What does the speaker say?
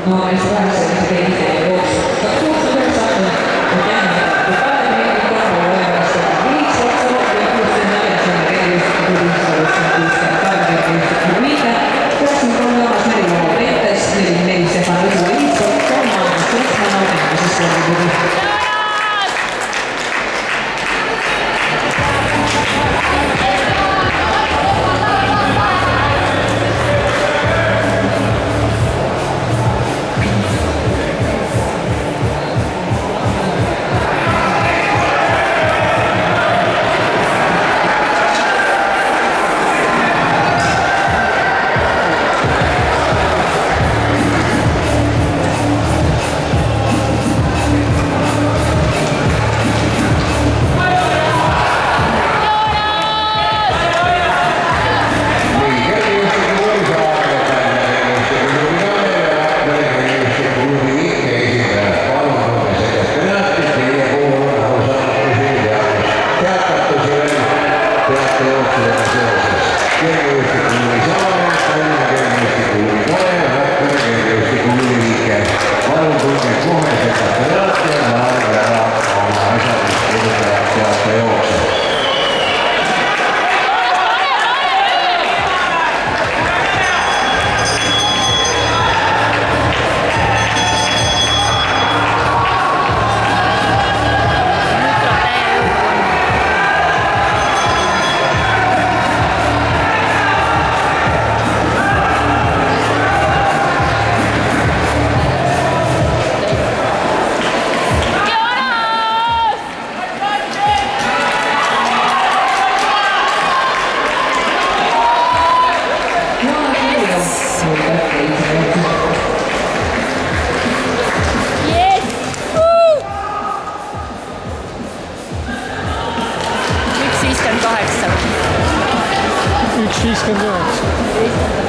No es pääsee tehdä vuoksi. Tutkimus on jäänyt, että päätettiin kahden vuodessa. Viisi vuotta ja kuusi nähdään erityisesti kunnissa, kuusten tarvittiin. Mitä? Tässä on kolmas neljä ventäisi, neljä Stefan Liitso, kolmas Stefan Autentisessa on Üks 59.